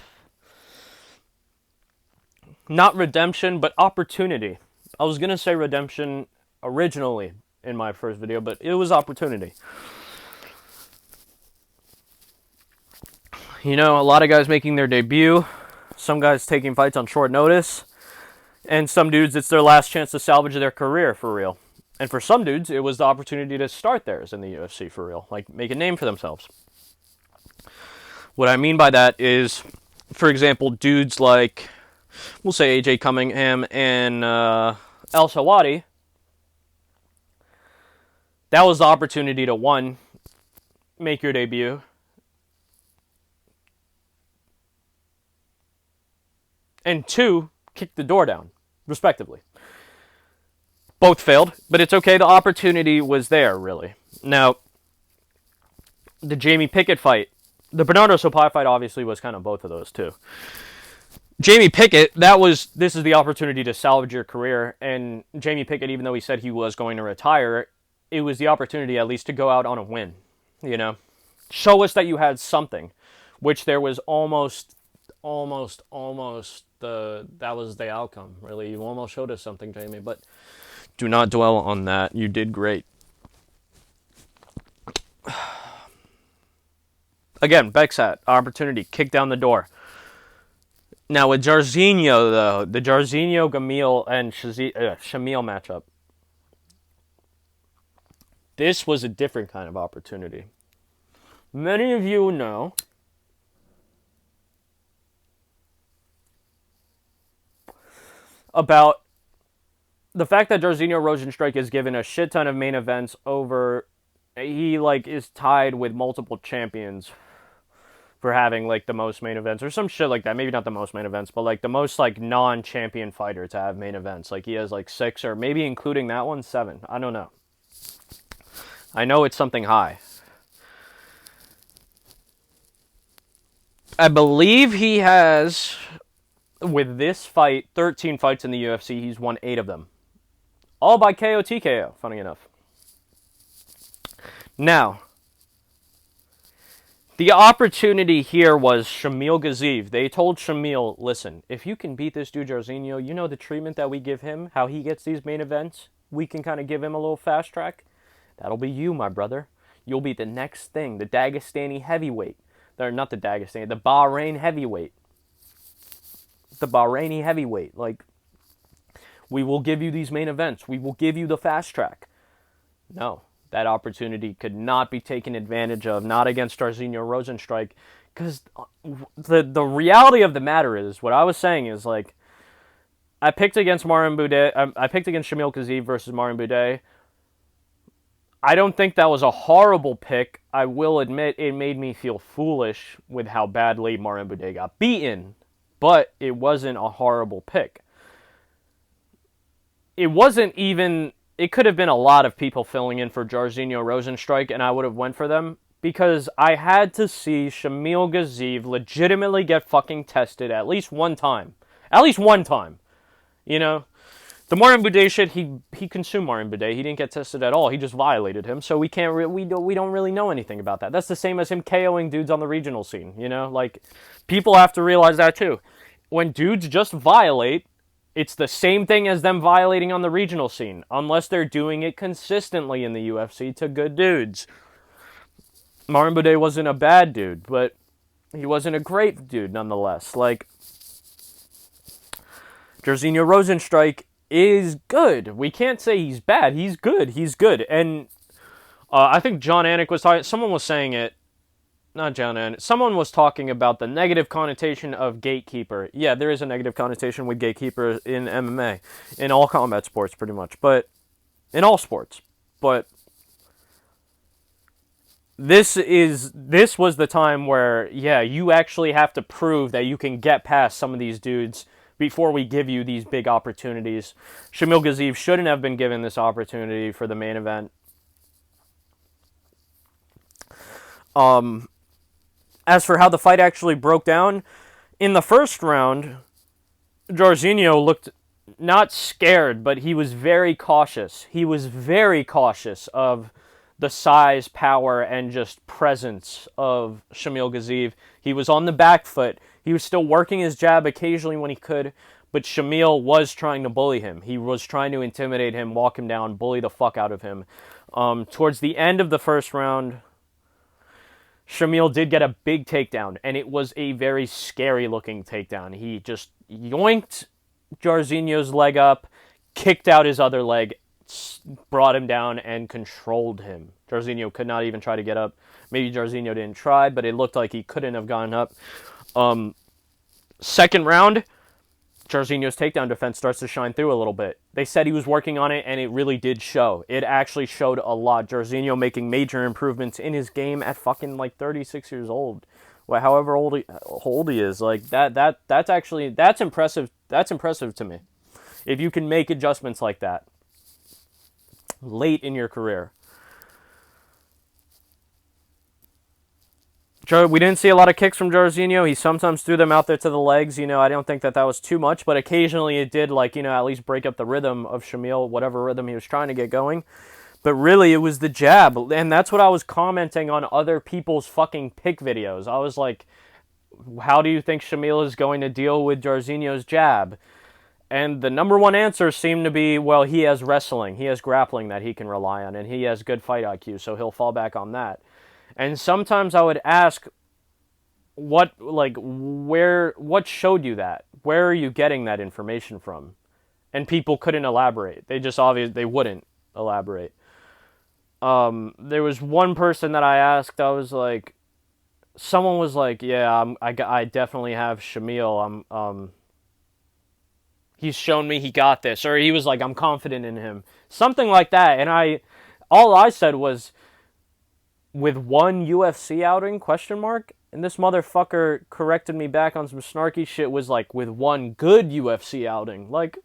not redemption, but opportunity. I was going to say redemption originally in my first video, but it was opportunity. You know, a lot of guys making their debut, some guys taking fights on short notice, and some dudes, it's their last chance to salvage their career for real. And for some dudes, it was the opportunity to start theirs in the UFC for real, like make a name for themselves. What I mean by that is, for example, dudes like, we'll say AJ Cunningham and Al-Selwady, that was the opportunity to, one, make your debut, and two, kick the door down, respectively. Both failed, but it's okay, the opportunity was there, really. Now, the Jamie Pickett fight, the Bernardo Sopai fight obviously was kind of both of those too. Jamie Pickett, this is the opportunity to salvage your career, and Jamie Pickett, even though he said he was going to retire, it was the opportunity at least to go out on a win, you know? Show us that you had something, which there was almost, that was the outcome, really. You almost showed us something, Jamie, but do not dwell on that. You did great. Again, Bexat, opportunity, kick down the door. Now with Jairzinho, though, the Jairzinho, Gamil, and Shamil matchup. this was a different kind of opportunity. Many of you know about the fact that Jairzinho Rozenstruik is given a shit ton of main events over. He is tied with multiple champions for having the most main events or some shit like that. Maybe not the most main events, but the most non-champion fighter to have main events. He has 6, or maybe including that one, 7. I don't know. I know it's something high. I believe he has, with this fight, 13 fights in the UFC. He's won 8 of them. All by KO TKO, funny enough. Now, the opportunity here was Shamil Gaziev. They told Shamil, listen, if you can beat this dude Jairzinho, you know the treatment that we give him, how he gets these main events? We can kind of give him a little fast track. That'll be you, my brother. You'll be the next thing, the Dagestani heavyweight. Not the Dagestani, the Bahrain heavyweight. The Bahraini heavyweight. We will give you these main events. We will give you the fast track. No, that opportunity could not be taken advantage of, not against Jairzinho Rozenstruik, because the reality of the matter is, what I was saying is, I picked against Marin Boudet. I picked against Shamil Gaziev versus Marin Boudet. I don't think that was a horrible pick. I will admit it made me feel foolish with how badly Marin Boudet got beaten, but it wasn't a horrible pick. It wasn't even... It could have been a lot of people filling in for Jairzinho Rozenstruik, and I would have went for them, because I had to see Shamil Gaziev legitimately get fucking tested at least one time. At least one time. You know? The Marin Boudet shit, he consumed Marin Boudet. He didn't get tested at all. He just violated him, so we don't really know anything about that. That's the same as him KOing dudes on the regional scene, you know? People have to realize that too. When dudes just violate, it's the same thing as them violating on the regional scene, unless they're doing it consistently in the UFC to good dudes. Marin Boudet wasn't a bad dude, but he wasn't a great dude nonetheless. Jairzinho Rozenstruik is good. We can't say he's bad. He's good. He's good. And I think John Anik was talking... Someone was saying it. Not John Anik. Someone was talking about the negative connotation of gatekeeper. Yeah, there is a negative connotation with gatekeeper in MMA. In all combat sports, pretty much. But in all sports. But this was the time where, yeah, you actually have to prove that you can get past some of these dudes before we give you these big opportunities. Shamil Gaziev shouldn't have been given this opportunity for the main event. As for how the fight actually broke down, in the first round, Jairzinho looked not scared, but he was very cautious. He was very cautious of the size, power, and just presence of Shamil Gaziev. He was on the back foot. He was still working his jab occasionally when he could, but Shamil was trying to bully him. He was trying to intimidate him, walk him down, bully the fuck out of him. Towards the end of the first round, Shamil did get a big takedown, and it was a very scary-looking takedown. He just yoinked Jairzinho's leg up, kicked out his other leg, brought him down, and controlled him. Jairzinho could not even try to get up. Maybe Jairzinho didn't try, but it looked like he couldn't have gone up. Second round, Jairzinho's takedown defense starts to shine through a little bit. They said he was working on it, and it really did show. It actually showed a lot. Jairzinho making major improvements in his game at fucking 36 years old. Well, however old he is, that's impressive. That's impressive to me. If you can make adjustments like that late in your career. We didn't see a lot of kicks from Jairzinho. He sometimes threw them out there to the legs. I don't think that was too much, but occasionally it did, at least break up the rhythm of Shamil, whatever rhythm he was trying to get going. But really, it was the jab, and that's what I was commenting on other people's fucking pick videos. I was like, how do you think Shamil is going to deal with Jairzinho's jab? And the number one answer seemed to be, well, he has wrestling. He has grappling that he can rely on, and he has good fight IQ, so he'll fall back on that. And sometimes I would ask, what showed you that? Where are you getting that information from? And people couldn't elaborate. They wouldn't elaborate. There was one person that I asked, I was like, someone was like, yeah, I definitely have Shamil. He's shown me he got this. Or he was like, I'm confident in him. Something like that. And all I said was, with one UFC outing, question mark? And this motherfucker corrected me back on some snarky shit, was like, with one good UFC outing. Like,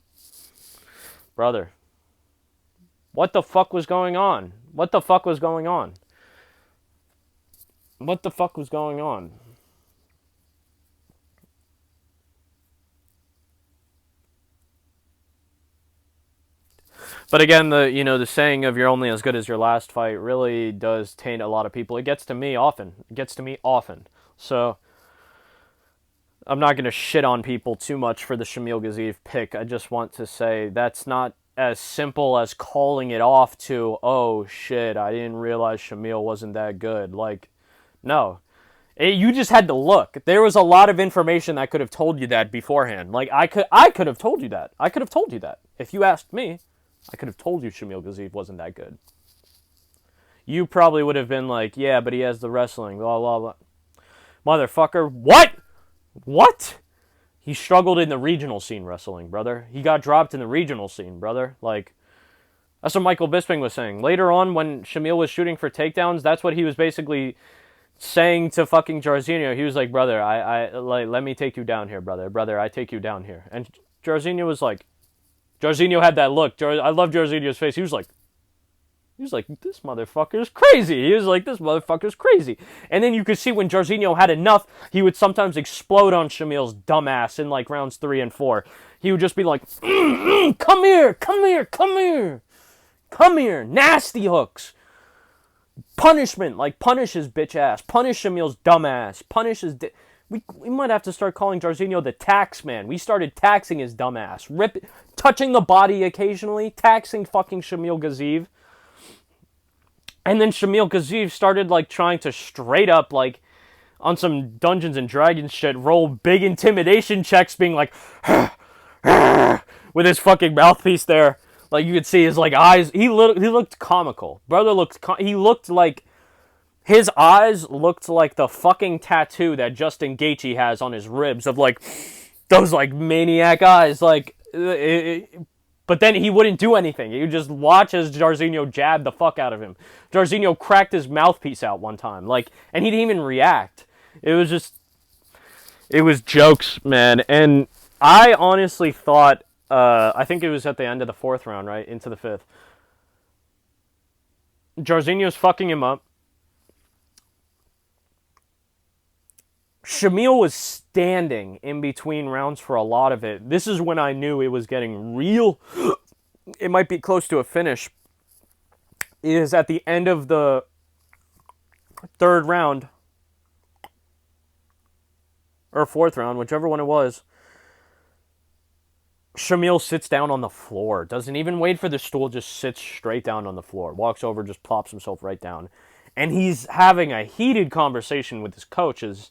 brother, what the fuck was going on? What the fuck was going on? What the fuck was going on? But again, the saying of "you're only as good as your last fight" really does taint a lot of people. It gets to me often. It gets to me often. So I'm not going to shit on people too much for the Shamil Gaziev pick. I just want to say that's not as simple as calling it off to, oh shit, I didn't realize Shamil wasn't that good. Like, no. You just had to look. There was a lot of information that could have told you that beforehand. Like, I could have told you that. I could have told you that. If you asked me, I could have told you Shamil Gaziev wasn't that good. You probably would have been like, yeah, but he has the wrestling, blah, blah, blah. Motherfucker, what? What? He struggled in the regional scene wrestling, brother. He got dropped in the regional scene, brother. Like, that's what Michael Bisping was saying. Later on, when Shamil was shooting for takedowns, that's what he was basically saying to fucking Jairzinho. He was like, brother, let me take you down here, brother. Brother, I take you down here. And Jairzinho was like, Jairzinho had that look. I love Jairzinho's face. He was like, this motherfucker's crazy. He was like, this motherfucker's crazy. And then you could see when Jairzinho had enough, he would sometimes explode on Shamil's dumbass in like rounds 3 and 4. He would just be like, come here, come here, come here. Come here. Nasty hooks. Punishment. Like, punish his bitch ass. Punish Shamil's dumbass. Punish his... We might have to start calling Jairzinho the tax man. We started taxing his dumbass. Touching the body occasionally. Taxing fucking Shamil Gaziev. And then Shamil Gaziev started, like, trying to straight up, like, on some Dungeons and Dragons shit, roll big intimidation checks, being like, with his fucking mouthpiece there. Like, you could see his, like, eyes. He looked comical. Brother he looked like, his eyes looked like the fucking tattoo that Justin Gaethje has on his ribs of, like, those, like, maniac eyes. Like, but then he wouldn't do anything. He would just watch as Jairzinho jabbed the fuck out of him. Jairzinho cracked his mouthpiece out one time. Like, and he didn't even react. It was jokes, man. And I honestly thought, I think it was at the end of the 4th round, right? Into the 5th. Jairzinho's fucking him up. Shamil was standing in between rounds for a lot of it. This is when I knew it was getting real. It might be close to a finish. It is at the end of the 3rd round. Or 4th round, whichever one it was. Shamil sits down on the floor. Doesn't even wait for the stool. Just sits straight down on the floor. Walks over, just plops himself right down. And he's having a heated conversation with his coaches.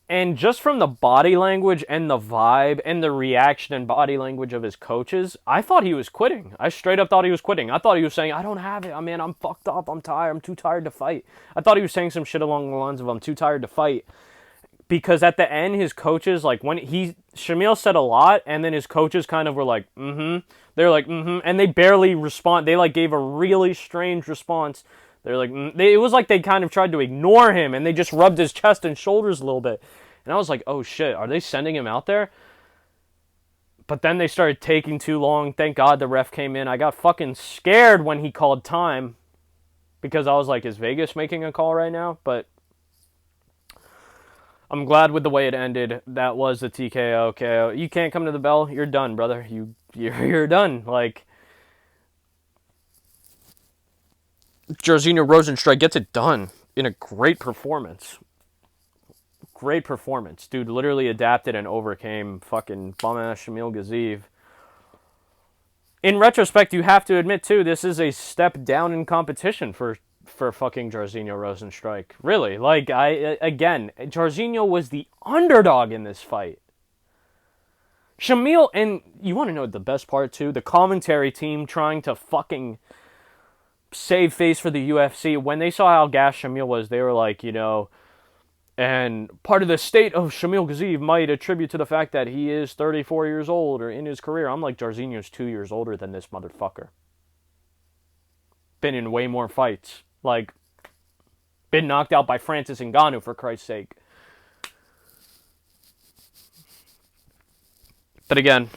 And just from the body language and the vibe and the reaction and body language of his coaches, I thought he was quitting. I straight up thought he was quitting. I thought he was saying, I don't have it. I mean, I'm fucked up. I'm tired. I'm too tired to fight. I thought he was saying some shit along the lines of, I'm too tired to fight. Because at the end, his coaches, like, Shamil said a lot, and then his coaches kind of were like, mm-hmm. They're like, mm-hmm. And they barely respond. They, like, gave a really strange response. They're like, it was like they kind of tried to ignore him, and they just rubbed his chest and shoulders a little bit. And I was like, oh shit, are they sending him out there? But then they started taking too long. Thank God the ref came in. I got fucking scared when he called time. Because I was like, is Vegas making a call right now? But I'm glad with the way it ended. That was the TKO. KO. You can't come to the bell. You're done, brother. You're done. Like, Jairzinho Rozenstruik gets it done in a great performance. Great performance. Dude literally adapted and overcame fucking bum-ass Shamil Gaziev. In retrospect, you have to admit, too, this is a step down in competition for fucking Jairzinho Rozenstruik. Really. Like, again, Jairzinho was the underdog in this fight. Shamil, and you want to know the best part, too? The commentary team trying to fucking save face for the UFC. When they saw how gassed Shamil was, they were like, you know, and part of the state of Shamil Gaziev might attribute to the fact that he is 34 years old or in his career. I'm like, Jairzinho's 2 years older than this motherfucker. Been in way more fights. Like, been knocked out by Francis Ngannou, for Christ's sake. But again,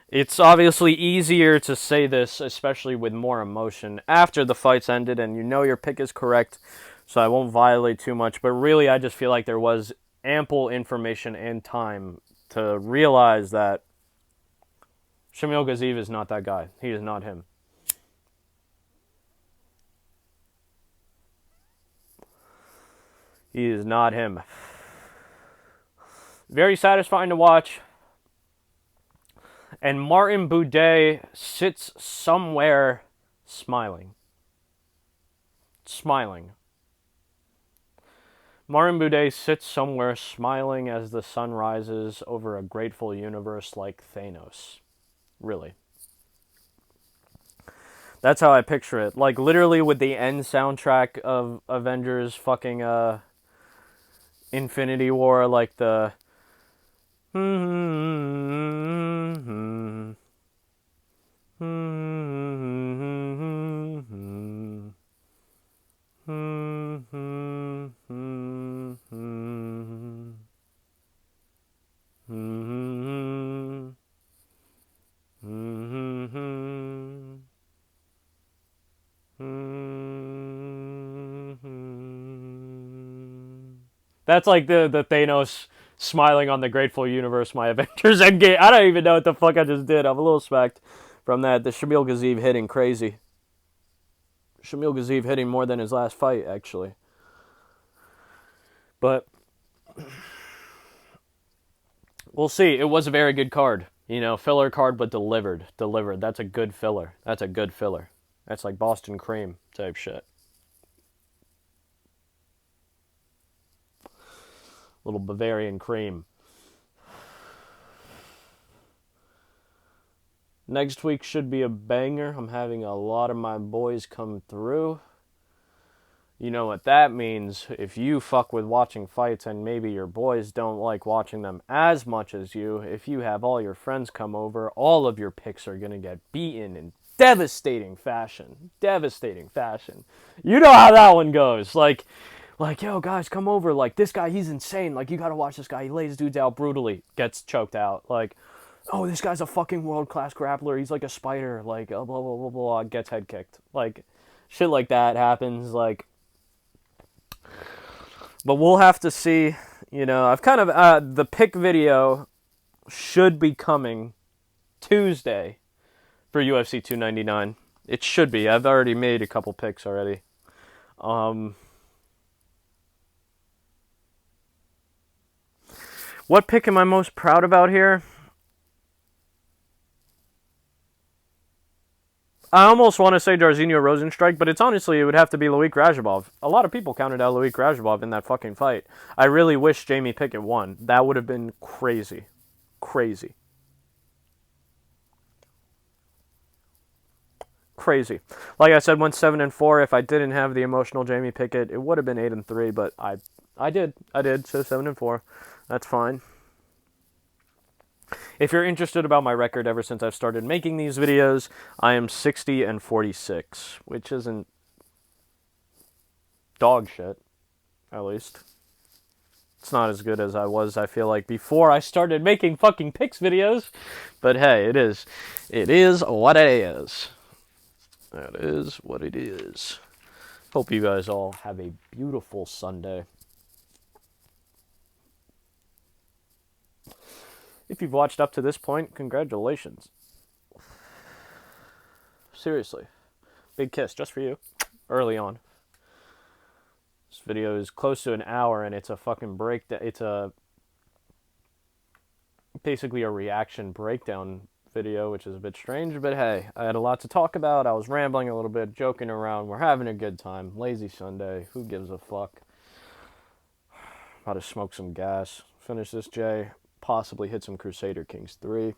it's obviously easier to say this, especially with more emotion, after the fight's ended and you know your pick is correct, so I won't violate too much. But really, I just feel like there was ample information and time to realize that Shamil Gaziev is not that guy. He is not him. He is not him. Very satisfying to watch. And Martin Boudet sits somewhere smiling. Smiling. Martin Boudet sits somewhere smiling as the sun rises over a grateful universe like Thanos. Really. That's how I picture it. Like, literally with the end soundtrack of Avengers fucking, Infinity War, like the... That's like the Thanos smiling on the grateful universe, my Avengers Endgame. I don't even know what the fuck I just did. I'm a little smacked from that. The Shamil Gaziev hitting crazy. Shamil Gaziev hitting more than his last fight, actually. But we'll see. It was a very good card. You know, filler card, but delivered. Delivered. That's a good filler. That's a good filler. That's like Boston cream type shit. Little Bavarian cream. Next week should be a banger. I'm having a lot of my boys come through. You know what that means. If you fuck with watching fights and maybe your boys don't like watching them as much as you, if you have all your friends come over, all of your picks are going to get beaten in devastating fashion. Devastating fashion. You know how that one goes. Like, yo, guys, come over. Like, this guy, he's insane. Like, you got to watch this guy. He lays dudes out brutally. Gets choked out. Like, oh, this guy's a fucking world-class grappler. He's like a spider. Like, blah, blah, blah, blah. Gets head kicked. Like, shit like that happens. Like, but we'll have to see. You know, I've kind of, the pick video should be coming Tuesday for UFC 299. It should be. I've already made a couple picks already. What pick am I most proud about here? I almost want to say Jairzinho Rozenstruik, but it's honestly, it would have to be Loic Rajabov. A lot of people counted out Loic Rajabov in that fucking fight. I really wish Jamie Pickett won. That would have been crazy. Crazy. Crazy. Like I said, went 7-4. If I didn't have the emotional Jamie Pickett, it would have been 8-3, but I did. So 7-4. That's fine. If you're interested about my record ever since I've started making these videos, I am 60-46, which isn't dog shit, at least. It's not as good as I was, I feel like, before I started making fucking picks videos. But hey, it is. It is what it is. That is what it is. Hope you guys all have a beautiful Sunday. If you've watched up to this point, congratulations. Seriously. Big kiss just for you. Early on. This video is close to an hour and it's a fucking breakdown. It's basically a reaction breakdown video, which is a bit strange, but hey, I had a lot to talk about. I was rambling a little bit, joking around. We're having a good time. Lazy Sunday. Who gives a fuck? About to smoke some gas. Finish this J. Possibly hit some Crusader Kings 3.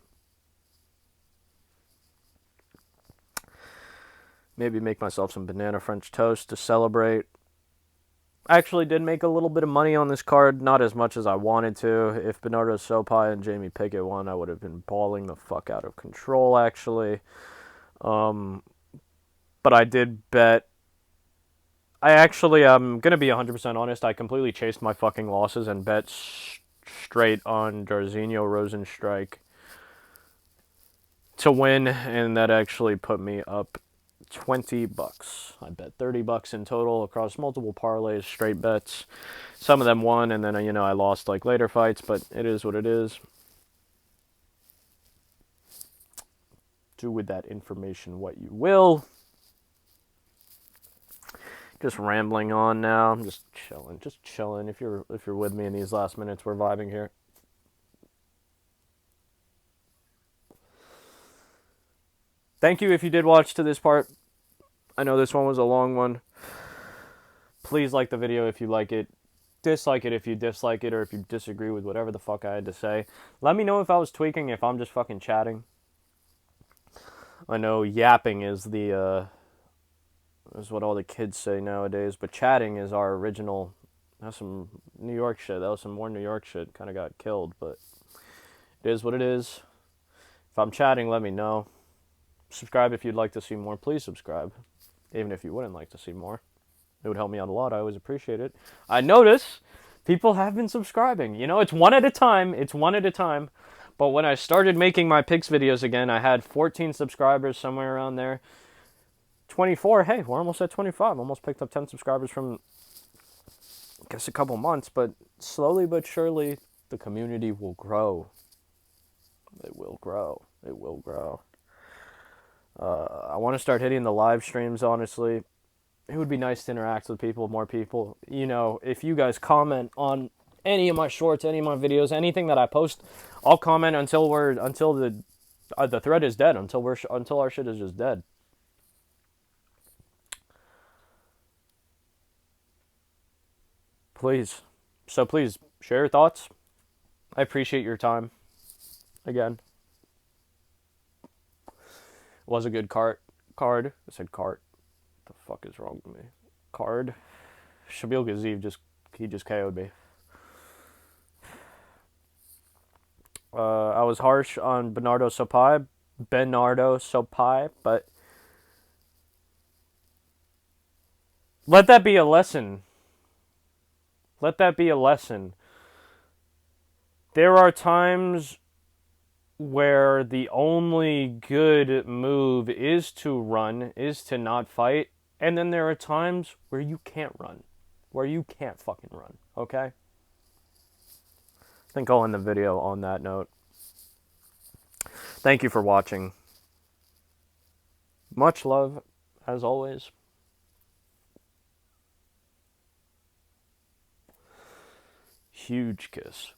Maybe make myself some banana French toast to celebrate. I actually did make a little bit of money on this card, not as much as I wanted to. If Bernardo Sopai and Jamie Pickett won, I would have been balling the fuck out of control, actually. But I did bet. I'm going to be 100% honest. I completely chased my fucking losses and bet straight on Jairzinho Rozenstruik to win, and that actually put me up $20. I bet $30 in total across multiple parlays, straight bets. Some of them won, and then I lost like later fights, but it is what it is. Do with that information what you will. Just rambling on now. I'm just chilling. If you're with me in these last minutes, we're vibing here. Thank you if you did watch to this part. I know this one was a long one. Please like the video if you like it. Dislike it if you dislike it, or if you disagree with whatever the fuck I had to say. Let me know if I was tweaking, if I'm just fucking chatting. I know yapping is is what all the kids say nowadays, but chatting is our original. That's some New York shit. That was some more New York shit. Kind of got killed, but it is what it is. If I'm chatting, let me know. Subscribe if you'd like to see more. Please subscribe, even if you wouldn't like to see more. It would help me out a lot. I always appreciate it. I notice people have been subscribing. It's one at a time. But when I started making my picks videos again, I had 14 subscribers, somewhere around there. 24. Hey, we're almost at 25. Almost picked up 10 subscribers from, I guess, a couple months. But slowly but surely, the community will grow. It will grow. I want to start hitting the live streams, honestly. It would be nice to interact with people, more people. If you guys comment on any of my shorts, any of my videos, anything that I post, I'll comment until the thread is dead, until our shit is just dead. Please share your thoughts. I appreciate your time. Again, it was a good card. I said cart. What the fuck is wrong with me? Card. Gaziev just KO'd me. I was harsh on Bernardo Sopai, but let that be a lesson. There are times where the only good move is to run, is to not fight, and then there are times where you can't run, where you can't fucking run, okay? I think I'll end the video on that note. Thank you for watching. Much love, as always. Huge kiss.